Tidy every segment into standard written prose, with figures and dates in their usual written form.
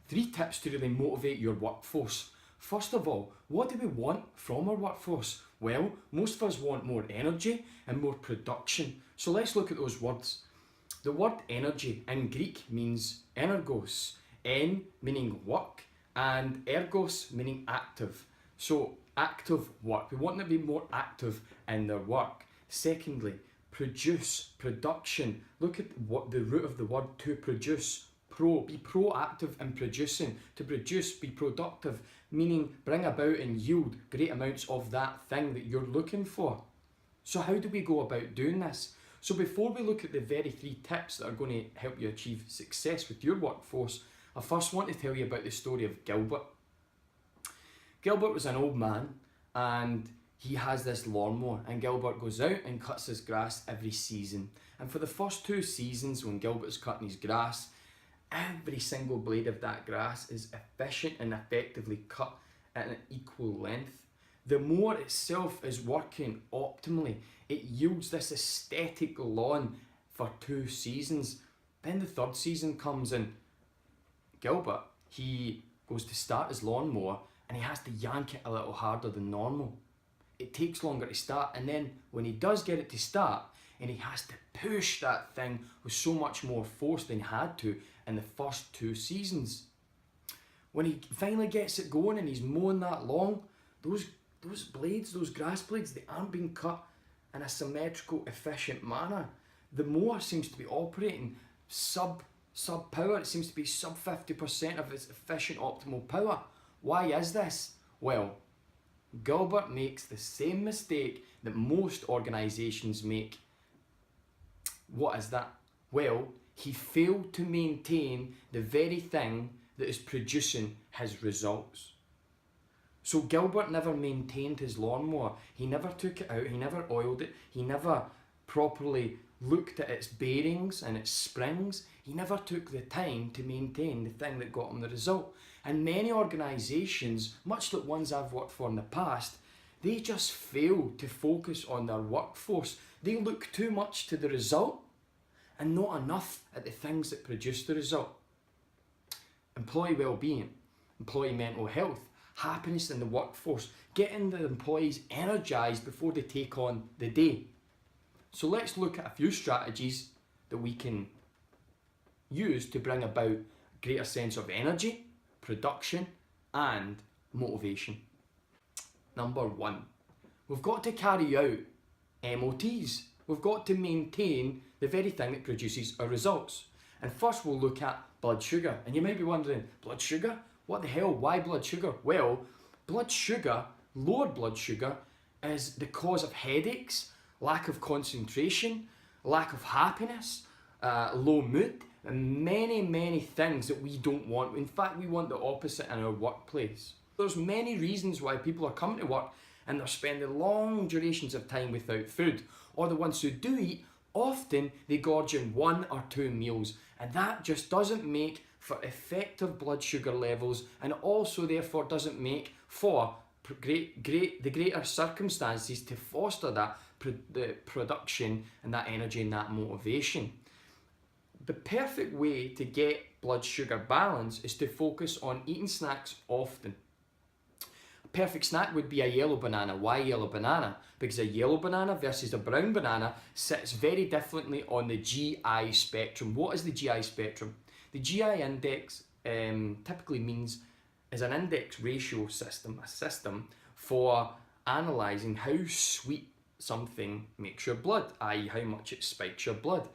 3 tips to really motivate your workforce. First of all, what do we want from our workforce? Well, most of us want more energy and more production. So let's look at those words. The word energy in Greek means energos, en meaning work and ergos meaning active. So active work. We want them to be more active in their work. Secondly, produce, production. Look at what the root of the word to produce. Be proactive in producing. To produce, be productive, meaning bring about and yield great amounts of that thing that you're looking for. So how do we go about doing this? So before we look at the very 3 tips that are going to help you achieve success with your workforce, I first want to tell you about the story of Gilbert. Gilbert was an old man and he has this lawnmower, and Gilbert goes out and cuts his grass every season. And for the first 2 seasons when Gilbert's cutting his grass, every single blade of that grass is efficient and effectively cut at an equal length. The mower itself is working optimally. It yields this aesthetic lawn for 2 seasons. Then the 3rd season comes and Gilbert, he goes to start his lawnmower and he has to yank it a little harder than normal. It takes longer to start, and then when he does get it to start and he has to push that thing with so much more force than he had to in the first 2 seasons. When he finally gets it going and he's mowing that lawn, those blades, those grass blades, they aren't being cut in a symmetrical, efficient manner. The mower seems to be operating sub power. It seems to be sub 50% of its efficient optimal power. Why is this? Well, Gilbert makes the same mistake that most organisations make. What is that? Well, he failed to maintain the very thing that is producing his results. So Gilbert never maintained his lawnmower. He never took it out, he never oiled it, he never properly looked at its bearings and its springs. He never took the time to maintain the thing that got him the result. And many organisations, much like ones I've worked for in the past, they just fail to focus on their workforce. They look too much to the result and not enough at the things that produce the result. Employee well-being, employee mental health, happiness in the workforce, getting the employees energised before they take on the day. So let's look at a few strategies that we can use to bring about a greater sense of energy, production and motivation. Number 1, we've got to carry out MOTs. We've got to maintain the very thing that produces our results. And first we'll look at blood sugar. And you might be wondering, blood sugar? What the hell? Why blood sugar? Well, blood sugar, lower blood sugar, is the cause of headaches, lack of concentration, lack of happiness, low mood, and many things that we don't want. In fact, we want the opposite in our workplace. There's many reasons why people are coming to work and they're spending long durations of time without food. Or the ones who do eat, often they gorge in 1 or 2 meals, and that just doesn't make for effective blood sugar levels, and also therefore doesn't make for the greater circumstances to foster that the production and that energy and that motivation. The perfect way to get blood sugar balance is to focus on eating snacks often. A perfect snack would be a yellow banana. Why yellow banana? Because a yellow banana versus a brown banana sits very differently on the GI spectrum. What is the GI spectrum? The GI index typically is an index ratio system, a system for analysing how sweet something makes your blood, i.e. how much it spikes your blood.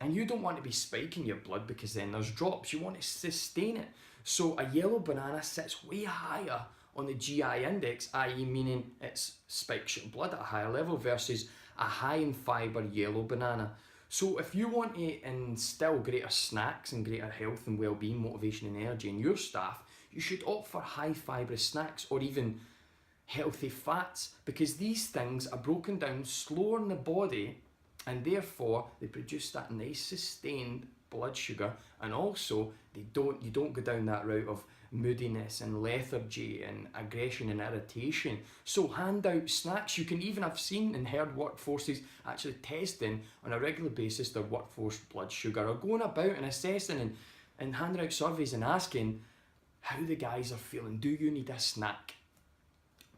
And you don't want to be spiking your blood because then there's drops. You want to sustain it. So a yellow banana sits way higher on the GI index, i.e. meaning it spikes your blood at a higher level versus a high in fibre yellow banana. So if you want to instill greater snacks and greater health and well-being, motivation and energy in your staff, you should opt for high fibrous snacks or even healthy fats, because these things are broken down slower in the body and therefore they produce that nice sustained blood sugar, and also you don't go down that route of moodiness and lethargy and aggression and irritation. So hand out snacks. You can even have seen and heard workforces actually testing on a regular basis their workforce blood sugar, or going about and assessing and handing out surveys and asking, how the guys are feeling. Do you need a snack?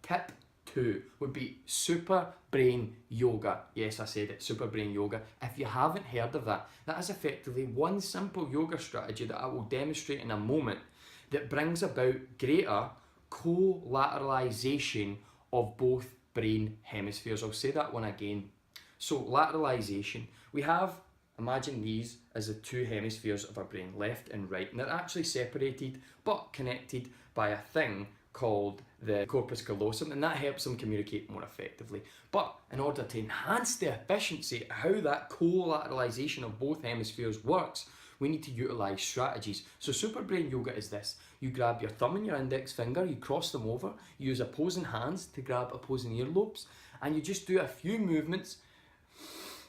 Tip 2 would be super brain yoga. Yes, I said it, super brain yoga. If you haven't heard of that, that is effectively one simple yoga strategy that I will demonstrate in a moment that brings about greater collateralization of both brain hemispheres. I'll say that one again. So lateralization, we have, imagine these as the two hemispheres of our brain, left and right, and they're actually separated but connected by a thing called the corpus callosum, and that helps them communicate more effectively. But in order to enhance the efficiency of how that collateralization of both hemispheres works, we need to utilize strategies. So super brain yoga is this: you grab your thumb and your index finger, you cross them over, you use opposing hands to grab opposing earlobes, and you just do a few movements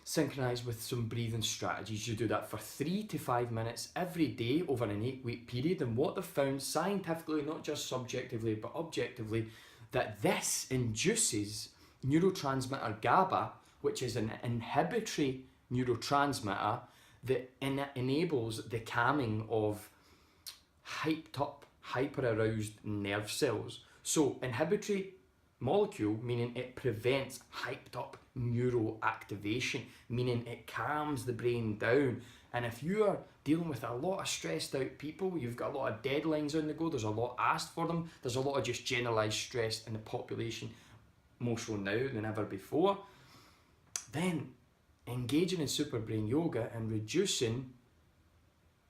synchronized with some breathing strategies. You do that for 3 to 5 minutes every day over an 8-week period, and what they've found scientifically, not just subjectively but objectively, that this induces neurotransmitter GABA, which is an inhibitory neurotransmitter that enables the calming of hyped up, hyper-aroused nerve cells. So inhibitory molecule, meaning it prevents hyped up neuroactivation, meaning it calms the brain down. And if you are dealing with a lot of stressed out people, you've got a lot of deadlines on the go, there's a lot asked for them, there's a lot of just generalised stress in the population, more so now than ever before, then engaging in super brain yoga and reducing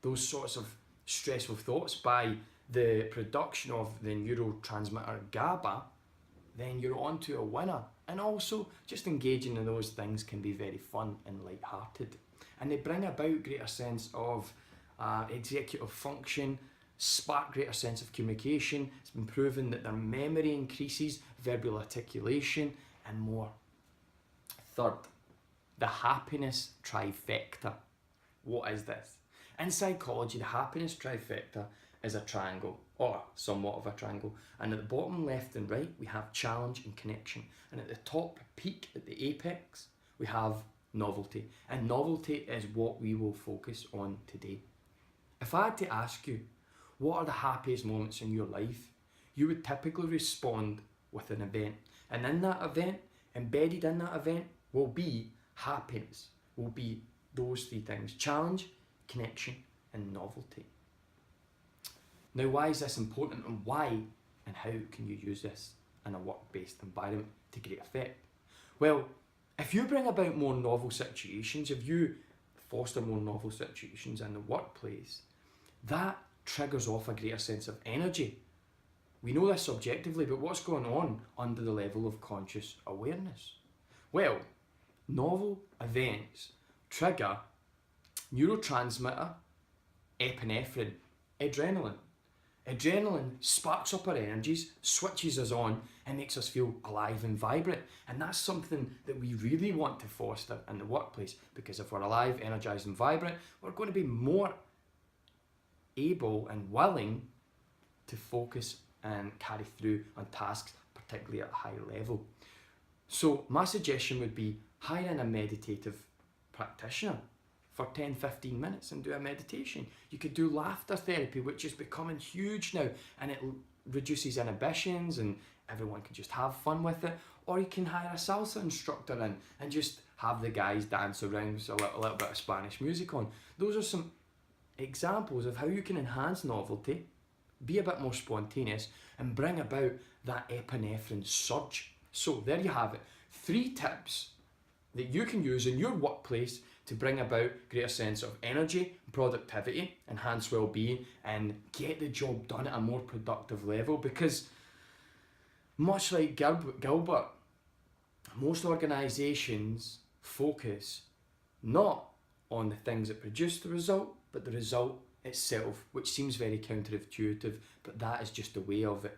those sorts of stressful thoughts by the production of the neurotransmitter GABA, then you're on to a winner. And also, just engaging in those things can be very fun and light-hearted. And they bring about greater sense of executive function, spark greater sense of communication. It's been proven that their memory increases, verbal articulation, and more. Third, the Happiness Trifecta. What is this? In psychology, the Happiness Trifecta is a triangle, or somewhat of a triangle, and at the bottom left and right we have challenge and connection, and at the top peak, at the apex, we have novelty, and novelty is what we will focus on today. If I had to ask you, what are the happiest moments in your life, you would typically respond with an event, and in that event, embedded in that event, will be happiness, will be those three things: challenge, connection, and novelty. Now, why is this important, and why and how can you use this in a work-based environment to great effect? Well, if you bring about more novel situations, if you foster more novel situations in the workplace, that triggers off a greater sense of energy. We know this subjectively, but what's going on under the level of conscious awareness? Well, novel events trigger neurotransmitter epinephrine, adrenaline. Adrenaline sparks up our energies, switches us on, and makes us feel alive and vibrant. And that's something that we really want to foster in the workplace, because if we're alive, energized, and vibrant, we're going to be more able and willing to focus and carry through on tasks, particularly at a higher level. So my suggestion would be hire in a meditative practitioner for 10-15 minutes and do a meditation. You could do laughter therapy, which is becoming huge now, and it reduces inhibitions and everyone can just have fun with it. Or you can hire a salsa instructor in and just have the guys dance around with a little bit of Spanish music on. Those are some examples of how you can enhance novelty, be a bit more spontaneous, and bring about that epinephrine surge. So there you have it. 3 tips that you can use in your workplace to bring about greater sense of energy, productivity, enhance well-being, and get the job done at a more productive level. Because much like Gilbert, most organisations focus not on the things that produce the result, but the result itself, which seems very counterintuitive, but that is just the way of it.